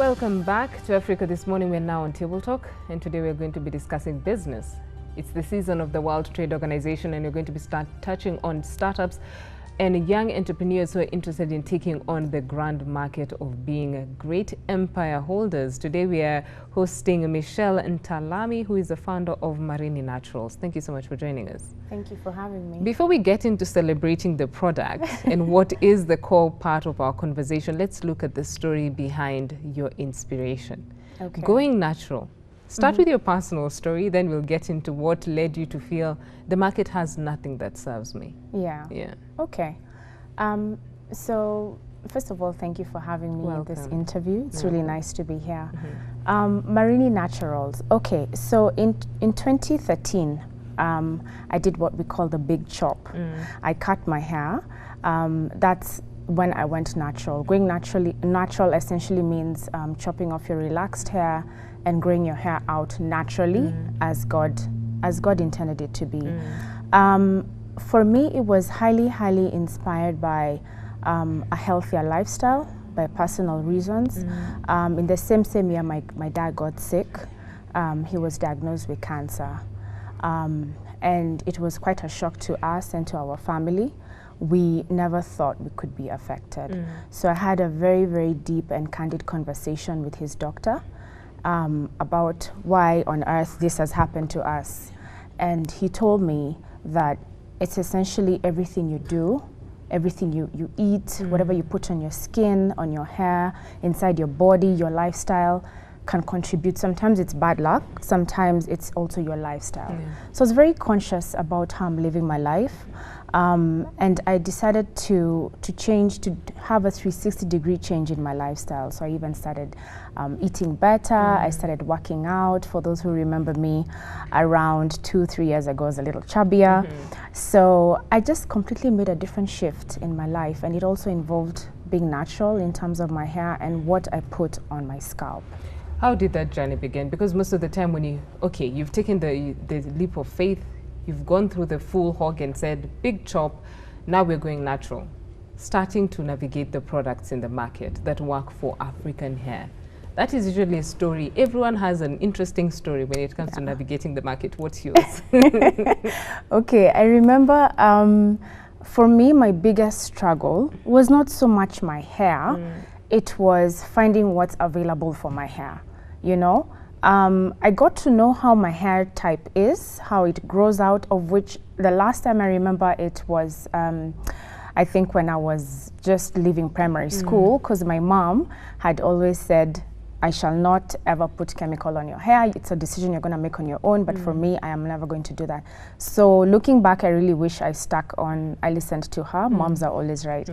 Welcome back to Africa This Morning. We're now on Table Talk, and today we're going to be discussing business. It's the season of the World Trade Organization, and we're going to be touching on startups and young entrepreneurs who are interested in taking on the grand market of being great empire holders. Today we are hosting Mitchelle and Ntalami, who is the founder of Marini Naturals. Thank you so much for joining us. Thank you for having me. Before we get into celebrating the product and what is the core part of our conversation, let's look at the story behind your inspiration. Okay. Going natural. Start with your personal story, then we'll get into what led you to feel the market has nothing that serves me. Yeah. Okay. So first of all, thank you for having me in this interview. It's really nice to be here. Marini Naturals. Okay. So in 2013, I did what we call the big chop. I cut my hair. That's when I went natural. Going natural essentially means chopping off your relaxed hair and growing your hair out naturally as God intended it to be. For me, it was highly inspired by a healthier lifestyle, by personal reasons. In the same year, my dad got sick. He was diagnosed with cancer. And it was quite a shock to us and to our family. We never thought we could be affected. So I had a very deep and candid conversation with his doctor about why on earth this has happened to us. And he told me that it's essentially everything you do, everything you eat, whatever you put on your skin, on your hair, inside your body, your lifestyle can contribute. Sometimes it's bad luck, sometimes it's also your lifestyle. So I was very conscious about how I'm living my life. And I decided to change, to have a 360-degree change in my lifestyle. So I even started eating better. I started working out. For those who remember me, around 2-3 years ago, I was a little chubbier. So I just completely made a different shift in my life. And it also involved being natural in terms of my hair and what I put on my scalp. How did that journey begin? Because most of the time when you've taken the leap of faith, you've gone through the full hog and said, big chop, now we're going natural. Starting to navigate the products in the market that work for African hair. That is usually a story. Everyone has an interesting story when it comes to navigating the market. What's yours? Okay, I remember for me, my biggest struggle was not so much my hair, it was finding what's available for my hair, you know? I got to know how my hair type is, how it grows out, of which the last time I remember it was, I think when I was just leaving primary school, because my mom had always said, I shall not ever put chemical on your hair. It's a decision you're going to make on your own, but for me, I am never going to do that. So looking back, I really wish I listened to her. Moms are always right.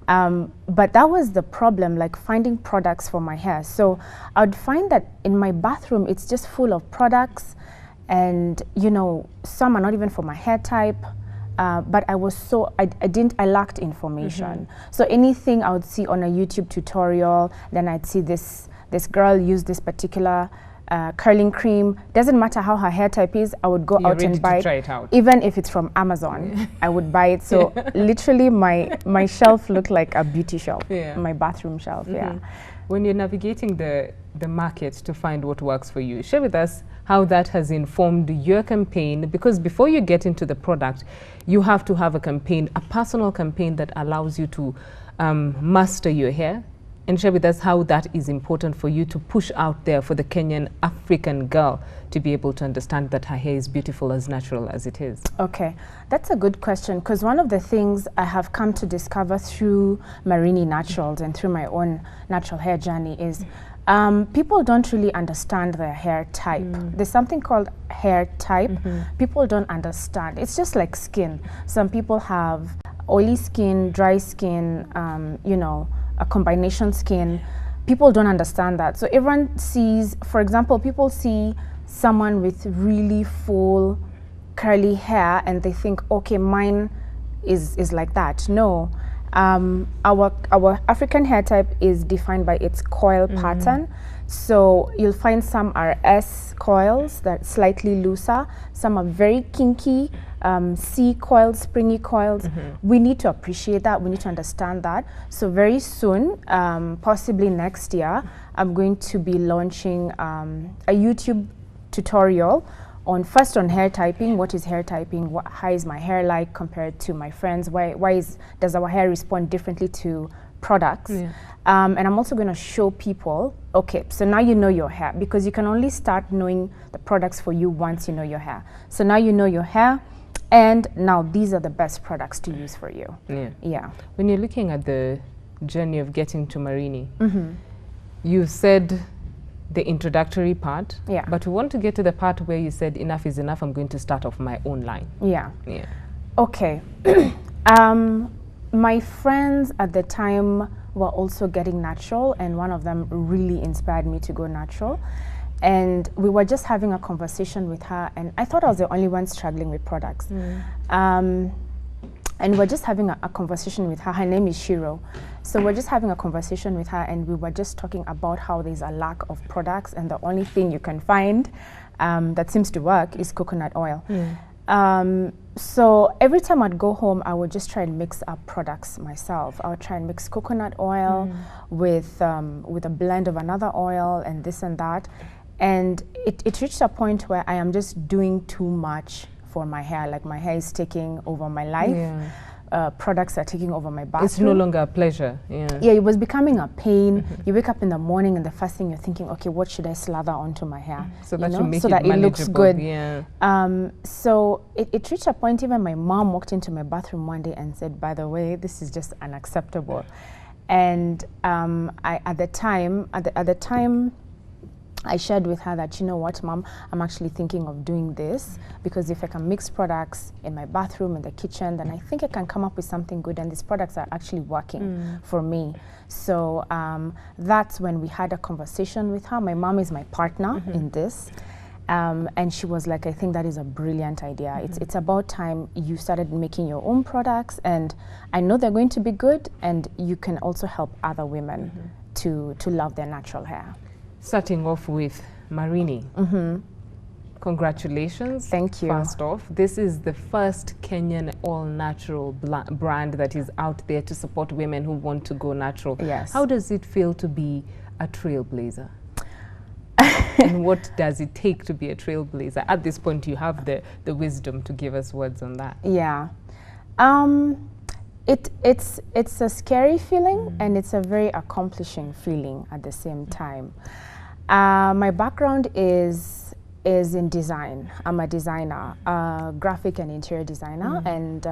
But that was the problem, like finding products for my hair. So I'd find that in my bathroom, it's just full of products, and you know, some are not even for my hair type. But I lacked information. So anything I would see on a YouTube tutorial, then I'd see this girl use this particular curling cream. Doesn't matter how her hair type is, I would go out and buy it. Even if it's from Amazon, I would buy it. So literally my shelf looked like a beauty shelf, my bathroom shelf, When you're navigating the market to find what works for you, share with us how that has informed your campaign, because before you get into the product, you have to have a campaign, a personal campaign that allows you to master your hair, and share with us how that is important for you to push out there for the Kenyan African girl to be able to understand that her hair is beautiful, as natural as it is. Okay, that's a good question, because one of the things I have come to discover through Marini Naturals and through my own natural hair journey is people don't really understand their hair type. There's something called hair type. People don't understand. It's just like skin. Some people have oily skin, dry skin, you know, a combination skin. People don't understand that. So everyone sees, for example, people see someone with really full curly hair and they think, okay, mine is like that. No. Our African hair type is defined by its coil pattern. So you'll find some are S coils that are slightly looser, some are very kinky, sea coils, springy coils. We need to appreciate that. We need to understand that. So very soon, possibly next year, I'm going to be launching a YouTube tutorial on first on hair typing. What is hair typing? How is my hair like compared to my friends? Does our hair respond differently to products? And I'm also going to show people, okay, so now you know your hair, because you can only start knowing the products for you once you know your hair. So now you know your hair, and now these are the best products to use for you. Yeah. When you're looking at the journey of getting to Marini, you said the introductory part, but we want to get to the part where you said enough is enough, I'm going to start off my own line. Okay. My friends at the time were also getting natural, and one of them really inspired me to go natural. And we were just having a conversation with her, and I thought I was the only one struggling with products. And we're just having a conversation with her. Her name is Shiro. So we're just having a conversation with her, and we were just talking about how there's a lack of products, and the only thing you can find that seems to work is coconut oil. So every time I'd go home, I would just try and mix up products myself. I would try and mix coconut oil with a blend of another oil and this and that. And it reached a point where I am just doing too much for my hair. Like my hair is taking over my life. Products are taking over my bathroom. It's no longer a pleasure. It was becoming a pain. You wake up in the morning and the first thing you're thinking, okay, what should I slather onto my hair? So that you make so it that it looks good. So it reached a point, even my mom walked into my bathroom one day and said, by the way, this is just unacceptable. And at the time, I shared with her that, you know what, Mom, I'm actually thinking of doing this, because if I can mix products in my bathroom, in the kitchen, then I think I can come up with something good, and these products are actually working for me. So that's when we had a conversation with her. My mom is my partner in this. And she was like, I think that is a brilliant idea. It's about time you started making your own products, and I know they're going to be good, and you can also help other women to love their natural hair. Starting off with Marini. Congratulations. Thank you. First off, this is the first Kenyan all-natural brand that is out there to support women who want to go natural. Yes. How does it feel to be a trailblazer? And what does it take to be a trailblazer? At this point, you have the wisdom to give us words on that. Yeah. It's a scary feeling, and it's a very accomplishing feeling at the same time. My background is in design. I'm a designer, graphic and interior designer, and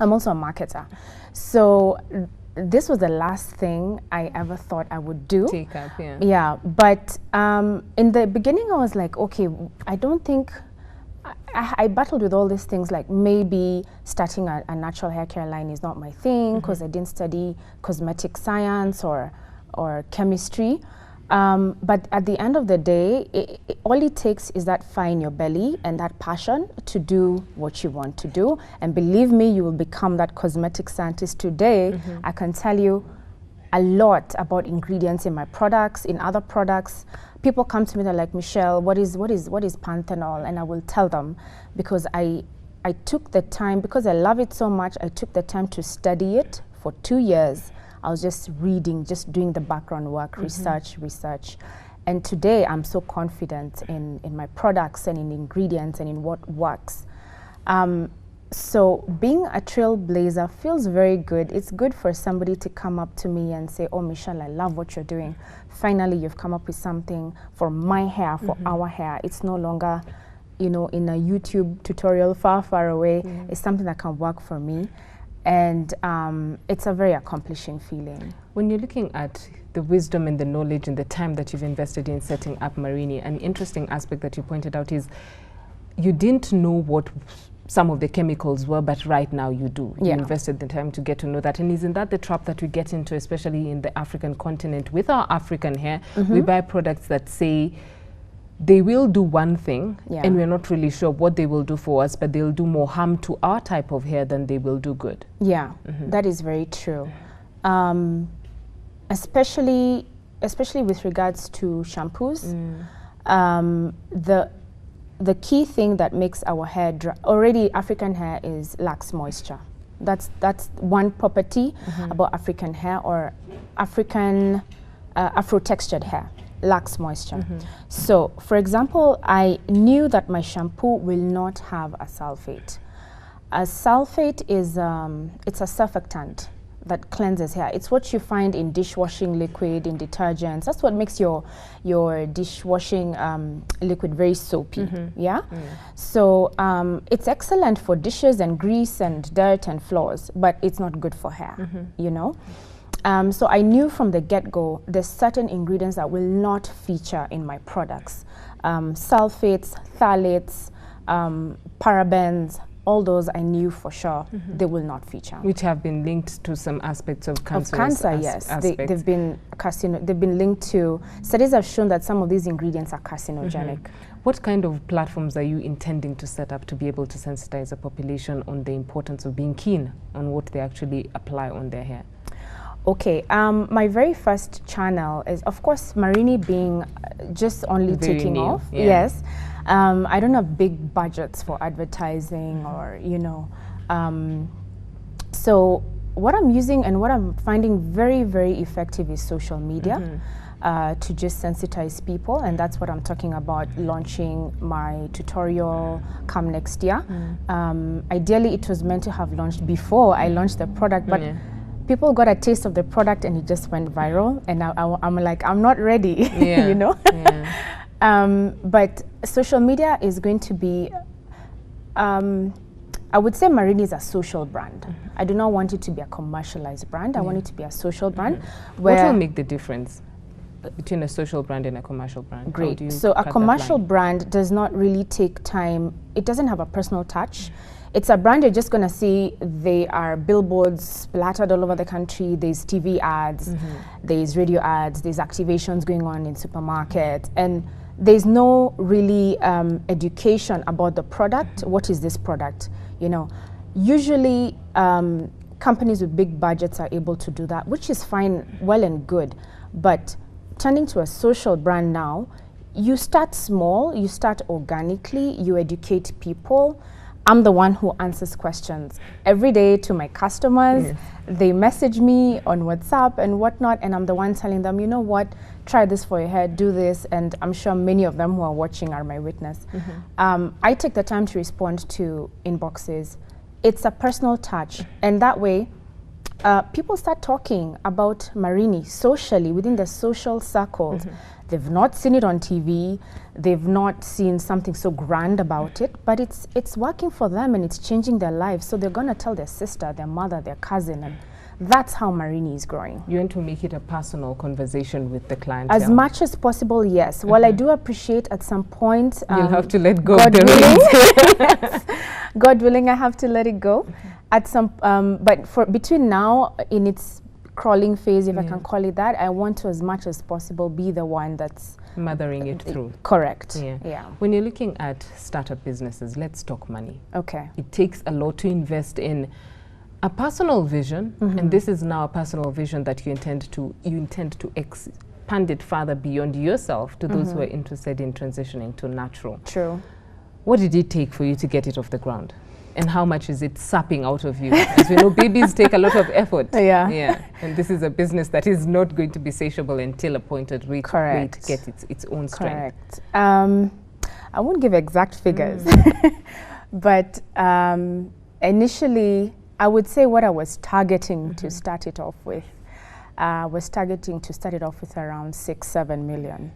I'm also a marketer. So this was the last thing I ever thought I would do. Take up, Yeah, but in the beginning I was like, okay, I don't think, I battled with all these things, like maybe starting a natural hair care line is not my thing, because I didn't study cosmetic science or chemistry. But at the end of the day, all it takes is that fire in your belly and that passion to do what you want to do. And believe me, you will become that cosmetic scientist today. I can tell you a lot about ingredients in my products, in other products. People come to me, they're like, Michelle, what is panthenol? And I will tell them, because I took the time, because I love it so much, I took the time to study it for 2 years. I was just reading, just doing the background work, research. And today I'm so confident in my products and in ingredients and in what works. So being a trailblazer feels very good. It's good for somebody to come up to me and say, oh, Michelle, I love what you're doing. Finally, you've come up with something for my hair, for our hair. It's no longer, you know, in a YouTube tutorial far, far away. It's something that can work for me. And it's a very accomplishing feeling. When you're looking at the wisdom and the knowledge and the time that you've invested in setting up Marini, an interesting aspect that you pointed out is you didn't know what some of the chemicals were, but right now you do. You invested the time to get to know that. And isn't that the trap that we get into, especially in the African continent? With our African hair, we buy products that say they will do one thing, and we're not really sure what they will do for us, but they'll do more harm to our type of hair than they will do good. Yeah, that is very true. Especially with regards to shampoos, the key thing that makes our hair dry, already African hair lacks moisture. That's one property about African hair, or African Afro-textured hair, lacks moisture. So, for example, I knew that my shampoo will not have a sulfate. A sulfate is it's a surfactant that cleanses hair. It's what you find in dishwashing liquid, in detergents. That's what makes your dishwashing liquid very soapy. So it's excellent for dishes and grease and dirt and floors, but it's not good for hair, you know. So I knew from the get-go there's certain ingredients that will not feature in my products. Sulfates, phthalates, parabens, all those I knew for sure they will not feature. Which have been linked to some aspects of cancer. Of cancer, yes. They've been linked to, studies have shown that some of these ingredients are carcinogenic. What kind of platforms are you intending to set up to be able to sensitize the population on the importance of being keen on what they actually apply on their hair? Okay, my very first channel is, of course, Marini being just only taking off. Yes. I don't have big budgets for advertising or, you know. So what I'm using and what I'm finding very, very effective is social media to just sensitize people. And that's what I'm talking about, launching my tutorial come next year. Ideally, it was meant to have launched before I launched the product, but people got a taste of the product and it just went viral. And I'm like, I'm not ready, you know? But social media is going to be, I would say Marini is a social brand. I do not want it to be a commercialized brand. I want it to be a social brand. What will make the difference between a social brand and a commercial brand? Great. So a commercial brand does not really take time. It doesn't have a personal touch. It's a brand you're just going to see. They are billboards splattered all over the country. There's TV ads, there's radio ads, there's activations going on in supermarkets, and there's no really education about the product. What is this product? You know, usually companies with big budgets are able to do that, which is fine, well and good. But turning to a social brand now, you start small, you start organically, you educate people. I'm the one who answers questions every day to my customers. They message me on WhatsApp and whatnot, and I'm the one telling them, you know what, try this for your hair, do this, and I'm sure many of them who are watching are my witness. I take the time to respond to inboxes. It's a personal touch, and that way, people start talking about Marini socially, within the social circles. They've not seen it on TV, they've not seen something so grand about it, but it's working for them and it's changing their lives. So they're going to tell their sister, their mother, their cousin, and that's how Marini is growing. You want to make it a personal conversation with the client? As much as possible, yes. While I do appreciate at some point... you'll have to let go of the reins. God willing, I have to let it go. At some, but for between now, in its crawling phase, if I can call it that, I want to, as much as possible, be the one that's mothering it through. Correct. When you're looking at startup businesses, let's talk money. Okay. It takes a lot to invest in a personal vision, and this is now a personal vision that you intend to expand it further beyond yourself to those who are interested in transitioning to natural. True. What did it take for you to get it off the ground? And how much is it sapping out of you? As we know, babies take a lot of effort. And this is a business that is not going to be satiable until a point at which it gets its own strength. I won't give exact figures, but initially, I would say what I was targeting to start it off with, was targeting to start it off with around 6-7 million.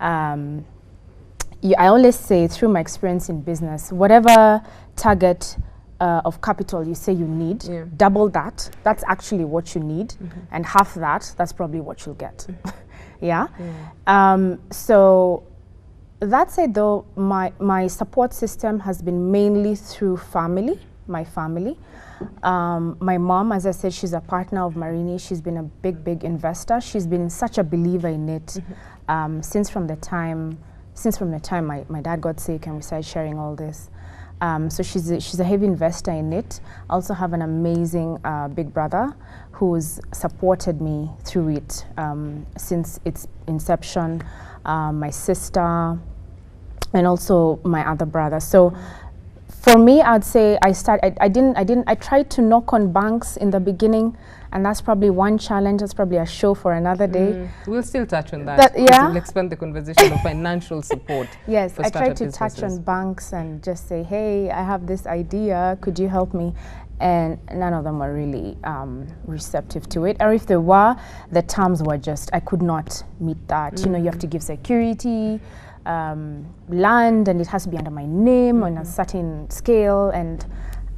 I always say, through my experience in business, whatever target of capital you say you need, double that. That's actually what you need, and half that, that's probably what you'll get. So that said, though, my support system has been mainly through family, my family. My mom, as I said, she's a partner of Marini. She's been a big investor. She's been such a believer in it since from the time my dad got sick and we started sharing all this. So she's a heavy investor in it. I also have an amazing big brother who's supported me through it since its inception. My sister, and also my other brother. So for me, I'd say I tried to knock on banks in the beginning, and that's probably one challenge. That's probably a show for another day. We'll still touch on that. Yeah. We'll expand the conversation of financial support. Yes, I tried to touch on banks and just say, hey, I have this idea, could you help me? And none of them were really receptive to it. Or if they were, the terms were just, I could not meet that. You know, you have to give security, land, and it has to be under my name on a certain scale. And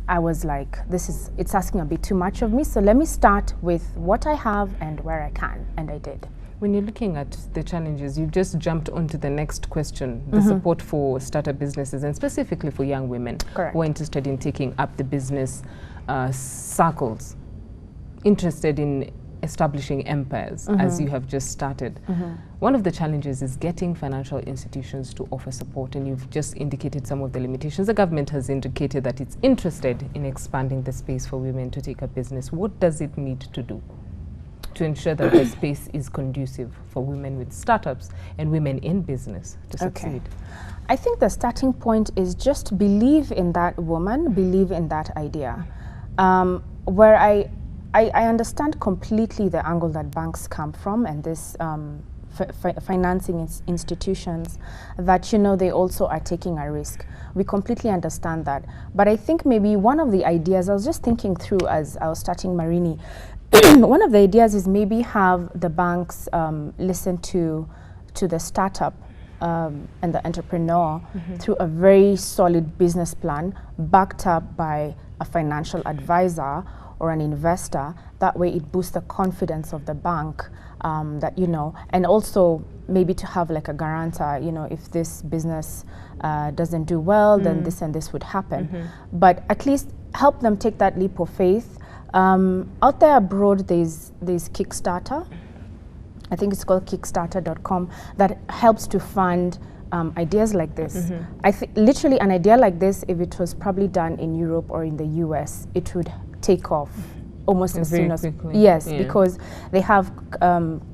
I was like, it's asking a bit too much of me. So let me start with what I have and where I can. And I did. When you're looking at the challenges, you've just jumped onto the next question, the support for startup businesses, and specifically for young women who are interested in taking up the business circles, interested in establishing empires, as you have just started. One of the challenges is getting financial institutions to offer support, and you've just indicated some of the limitations. The government has indicated that it's interested in expanding the space for women to take up business. What does it need to do to ensure that the space is conducive for women with startups and women in business to succeed? I think the starting point is just believe in that woman, believe in that idea. Where I understand completely the angle that banks come from, and this financing institutions, that, you know, they also are taking a risk. We completely understand that. But I think maybe one of the ideas, I was just thinking through as I was starting Marini, one of the ideas is maybe have the banks listen to the startup and the entrepreneur through a very solid business plan backed up by a financial advisor or an investor. That way it boosts the confidence of the bank, that, you know, and also maybe to have like a guarantor, you know, if this business doesn't do well, then this and this would happen. But at least help them take that leap of faith. Out there abroad, there's Kickstarter. I think it's called Kickstarter.com, that helps to fund ideas like this. I think literally an idea like this, if it was probably done in Europe or in the US, it would take off almost as soon as quickly. Yes, because they have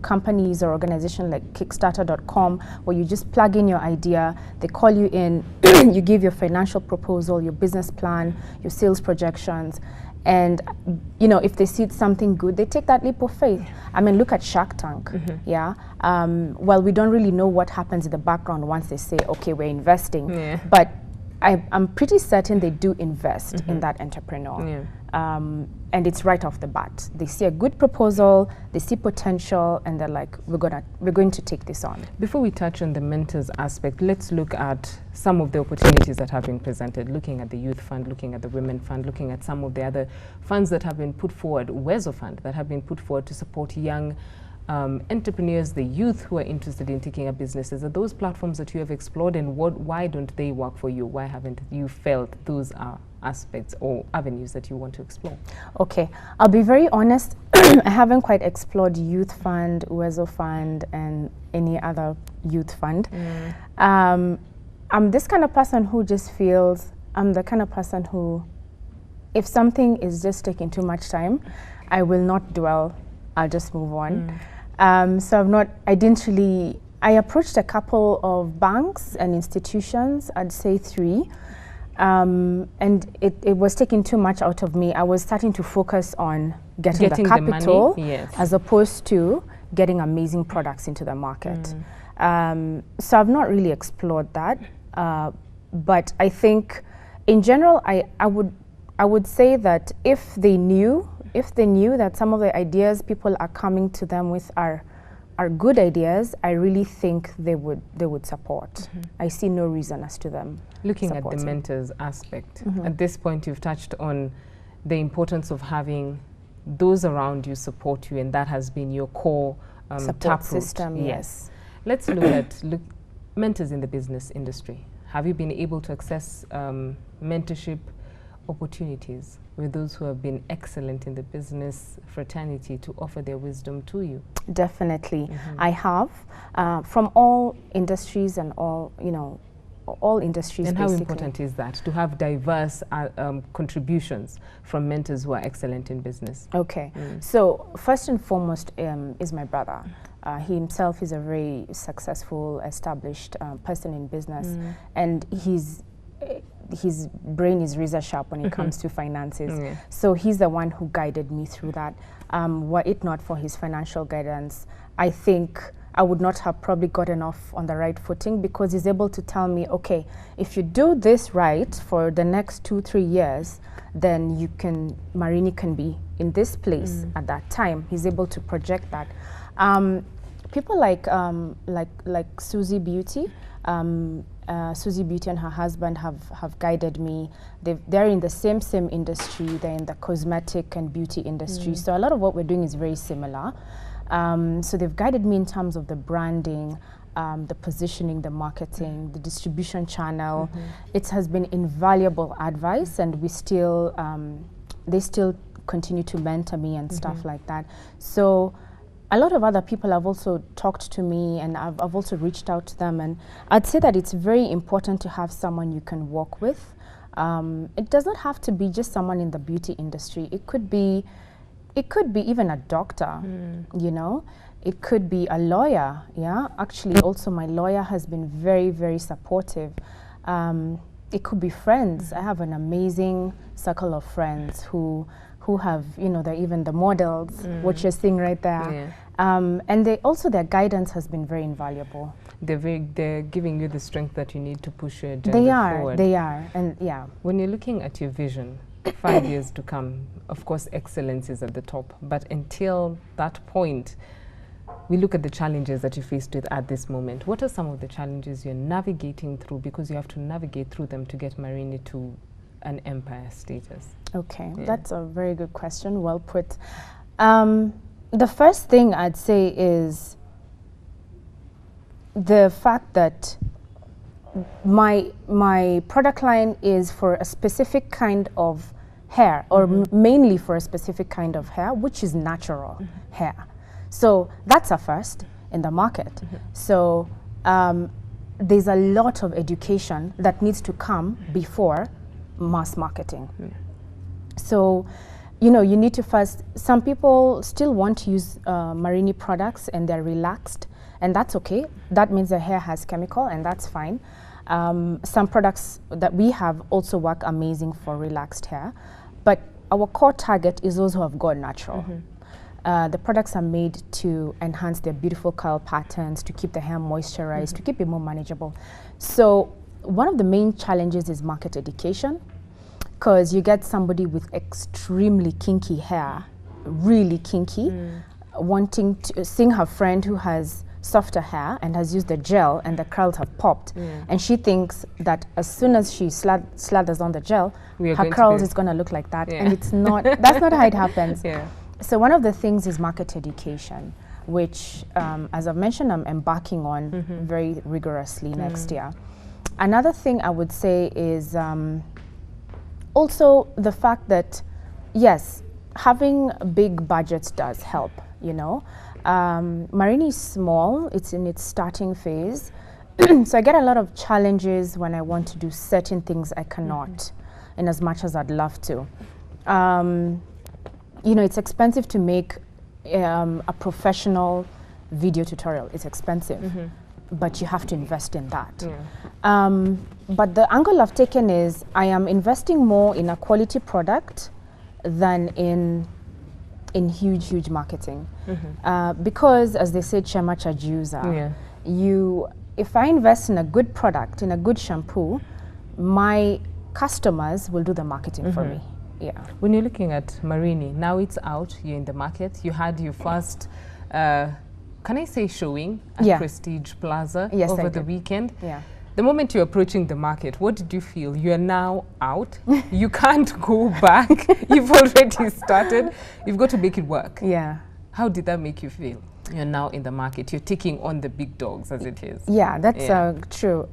companies or organizations like Kickstarter.com where you just plug in your idea, they call you in, you give your financial proposal, your business plan, your sales projections, and, you know, if they see something good, they take that leap of faith. I mean, look at Shark Tank. Well, we don't really know what happens in the background once they say, okay, we're investing. But I'm pretty certain they do invest in that entrepreneur. And it's right off the bat. They see a good proposal, they see potential, and they're like, we're going to take this on. Before we touch on the mentors aspect, let's look at some of the opportunities that have been presented, looking at the Youth Fund, looking at the Women Fund, looking at some of the other funds that have been put forward, Wezo Fund, that have been put forward to support young entrepreneurs, the youth who are interested in taking up businesses. Are those platforms that you have explored, and why don't they work for you? Why haven't you felt those are aspects or avenues that you want to explore? Okay, I'll be very honest. I haven't quite explored Youth Fund, Wezo Fund, and any other youth fund. I'm this kind of person who just feels, I'm the kind of person who, if something is just taking too much time, I will not dwell, I'll just move on. So I approached a couple of banks and institutions, I'd say 3, and it was taking too much out of me. I was starting to focus on getting the capital, as opposed to getting amazing products into the market. So I've not really explored that, but I think in general, I would say that if they knew that some of the ideas people are coming to them with are good ideas, I really think they would support. I see no reason as to them looking supporting. At the mentors aspect. At this point, you've touched on the importance of having those around you support you, and that has been your core support system. Yes. Let's look at mentors in the business industry. Have you been able to access mentorship opportunities with those who have been excellent in the business fraternity to offer their wisdom to you? Definitely. I have, from all industries and all, all industries. And basically. how important is that, to have diverse contributions from mentors who are excellent in business? Okay, so first and foremost is my brother. He himself is a very successful, established person in business, and his brain is razor sharp when it comes to finances. So he's the one who guided me through that. Were it not for his financial guidance, I think I would not have probably gotten off on the right footing, because he's able to tell me, okay, if you do this right for the next 2-3 years, then you can, Marini can be in this place at that time. He's able to project that. People like Susie Beauty, Susie Beauty and her husband have guided me. They're in the same industry. They're in the cosmetic and beauty industry. So a lot of what we're doing is very similar. So they've guided me in terms of the branding, the positioning, the marketing, the distribution channel. It has been invaluable advice, and we still, they still continue to mentor me and stuff like that. So a lot of other people have also talked to me, and I've also reached out to them, and I'd say that it's very important to have someone you can work with. It does not have to be just someone in the beauty industry. It could be even a doctor, you know. It could be a lawyer, yeah. Actually, also my lawyer has been very, very supportive. It could be friends. I have an amazing circle of friends who have, you know, they're even the models, what you're seeing right there. And their guidance has been very invaluable. They're giving you the strength that you need to push your agenda forward. They are, and yeah. When you're looking at your vision, 5 years to come, of course, excellence is at the top. But until that point, we look at the challenges that you're faced with at this moment. What are some of the challenges you're navigating through? Because you have to navigate through them to get Marini to an empire status. Okay, that's a very good question, well put. The first thing I'd say is the fact that my product line is for a specific kind of hair, or mainly for a specific kind of hair, which is natural hair. So that's a first in the market. So there's a lot of education that needs to come before mass marketing. So, you know, you need to first, some people still want to use Marini products and they're relaxed, and that's okay. That means the hair has chemical, and that's fine. Some products that we have also work amazing for relaxed hair, but our core target is those who have gone natural. The products are made to enhance their beautiful curl patterns, to keep the hair moisturized, to keep it more manageable. So one of the main challenges is market education, because you get somebody with extremely kinky hair, really kinky, wanting to, seeing her friend who has softer hair and has used the gel and the curls have popped, and she thinks that as soon as she slathers on the gel, her curls is going to look like that, and it's not. That's not how it happens. So one of the things is market education, which, as I've mentioned, I'm embarking on very rigorously next year. Another thing I would say is also the fact that, yes, having big budgets does help, you know. Marini is small, it's in its starting phase. So I get a lot of challenges when I want to do certain things I cannot, in as much as I'd love to. You know, it's expensive to make a professional video tutorial. It's expensive, but you have to invest in that. But the angle I've taken is I am investing more in a quality product than in huge marketing, because, as they say, chema cha juza. If I invest in a good product, in a good shampoo, my customers will do the marketing for me. When you're looking at Marini, now it's out, you're in the market, you had your first, can I say, showing at Prestige Plaza over the weekend. The moment you're approaching the market, what did you feel? You're now out, you can't go back, you've already started, you've got to make it work. How did that make you feel? You're now in the market, you're taking on the big dogs, as it is. That's true.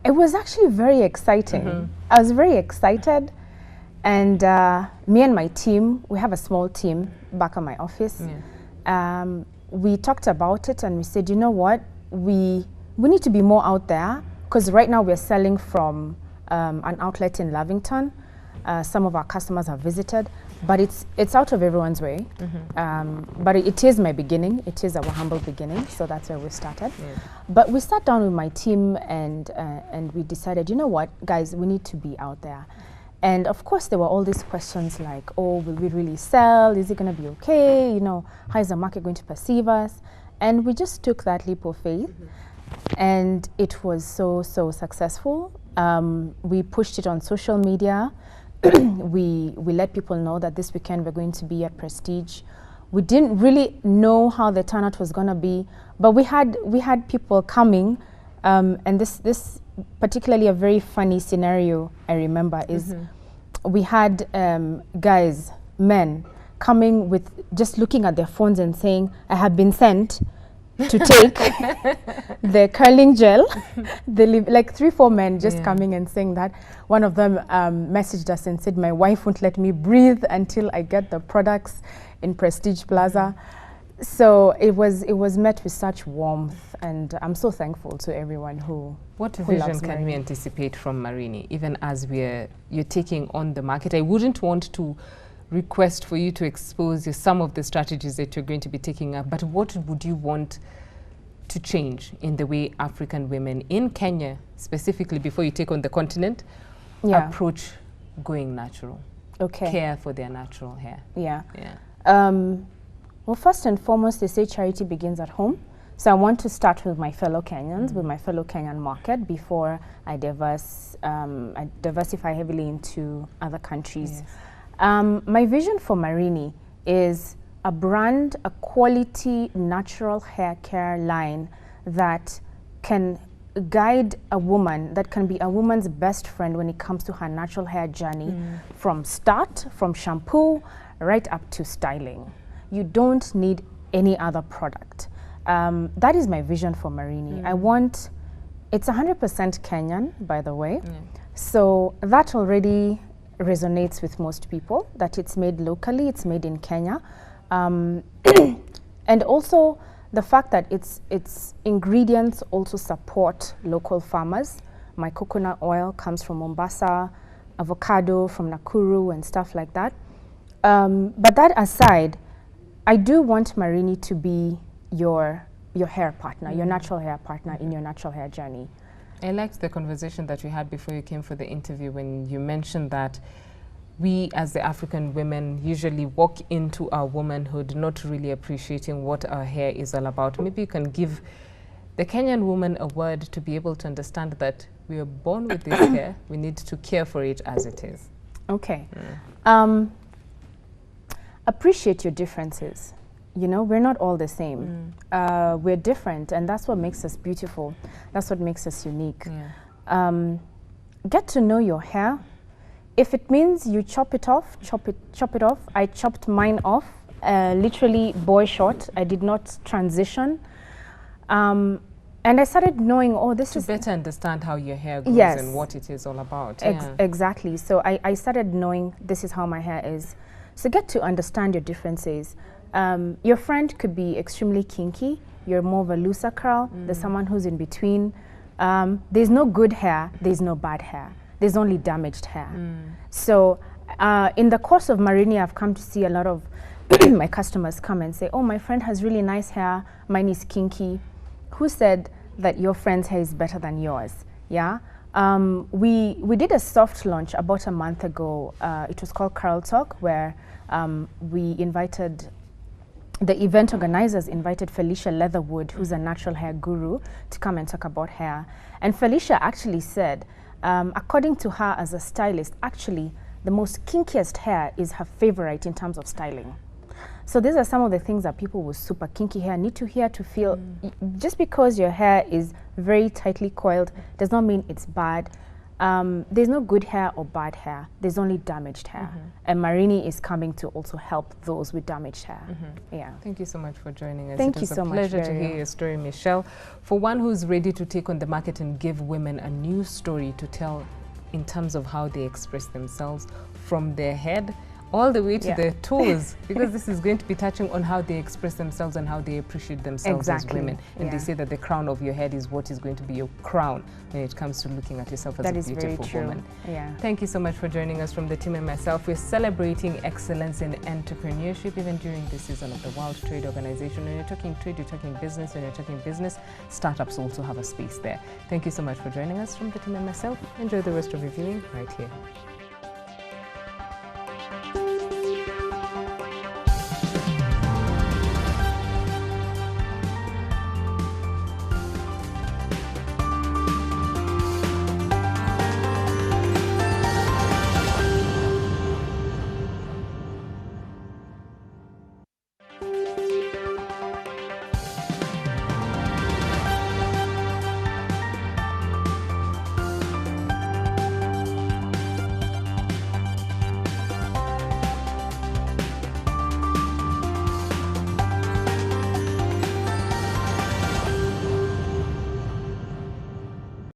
It was actually very exciting. I was very excited. And me and my team, we have a small team back at my office. We talked about it and we said, you know what, we need to be more out there because right now we're selling from an outlet in Lavington. Some of our customers have visited, but it's out of everyone's way. But it is my beginning. It is our humble beginning, so that's where we started. But we sat down with my team and we decided, you know what, guys, we need to be out there. And of course, there were all these questions like, oh, will we really sell? Is it going to be okay? You know, how is the market going to perceive us? And we just took that leap of faith, and it was so successful. We pushed it on social media. we let people know that this weekend we're going to be at Prestige. We didn't really know how the turnout was going to be, but we had people coming, and this particularly a very funny scenario I remember is we had guys, men, coming with just looking at their phones and saying, I have been sent to take the curling gel. Like 3-4 men just coming and saying that. One of them messaged us and said, my wife won't let me breathe until I get the products in Prestige Plaza. So it was met with such warmth, and I'm so thankful to everyone who What vision can we anticipate from Marini, even as you're taking on the market? I wouldn't want to request for you to expose some of the strategies that you're going to be taking up, but what would you want to change in the way African women in Kenya, specifically before you take on the continent, approach going natural? Care for their natural hair. Well, first and foremost, they say charity begins at home. So I want to start with my fellow Kenyans, with my fellow Kenyan market before I diversify heavily into other countries. My vision for Marini is a brand, a quality natural hair care line that can guide a woman, that can be a woman's best friend when it comes to her natural hair journey, from shampoo right up to styling. You don't need any other product. That is my vision for Marini. It's 100% Kenyan, by the way. So that already resonates with most people, that it's made locally, it's made in Kenya. And also the fact that its ingredients also support local farmers. My coconut oil comes from Mombasa, avocado from Nakuru and stuff like that. But that aside, I do want Marini to be your hair partner, your natural hair partner in your natural hair journey. I liked the conversation that we had before you came for the interview when you mentioned that we as the African women usually walk into our womanhood not really appreciating what our hair is all about. Maybe you can give the Kenyan woman a word to be able to understand that we are born with this hair, we need to care for it as it is. Appreciate your differences. You know, we're not all the same. We're different, and that's what makes us beautiful. That's what makes us unique. Get to know your hair. If it means you chop it off, chop it off. I chopped mine off, literally boy short. I did not transition. And I started knowing, oh, this is... To better understand how your hair grows and what it is all about. Exactly. So I started knowing this is how my hair is. So get to understand your differences. Your friend could be extremely kinky. You're more of a looser curl. There's someone who's in between. There's no good hair. There's no bad hair. There's only damaged hair. So in the course of Marini, I've come to see a lot of my customers come and say, oh, my friend has really nice hair. Mine is kinky. Who said that your friend's hair is better than yours? We did a soft launch about a month ago. It was called Curl Talk, where we invited, the event organizers invited Felicia Leatherwood, who's a natural hair guru, to come and talk about hair. And Felicia actually said, according to her as a stylist, actually the most kinkiest hair is her favorite in terms of styling. So these are some of the things that people with super kinky hair need to hear to feel. Just because your hair is very tightly coiled does not mean it's bad. There's no good hair or bad hair. There's only damaged hair. And Marini is coming to also help those with damaged hair. Thank you so much for joining us. Thank you so much. It was a pleasure to hear your story, Mitchelle. For one who's ready to take on the market and give women a new story to tell in terms of how they express themselves from their head all the way to the toes, because this is going to be touching on how they express themselves and how they appreciate themselves as women. And they say that the crown of your head is what is going to be your crown when it comes to looking at yourself as a beautiful woman. Thank you so much for joining us from the team and myself. We're celebrating excellence in entrepreneurship even during this season of the World Trade Organization. When you're talking trade, you're talking business. When you're talking business, startups also have a space there. Thank you so much for joining us from the team and myself. Enjoy the rest of your viewing right here.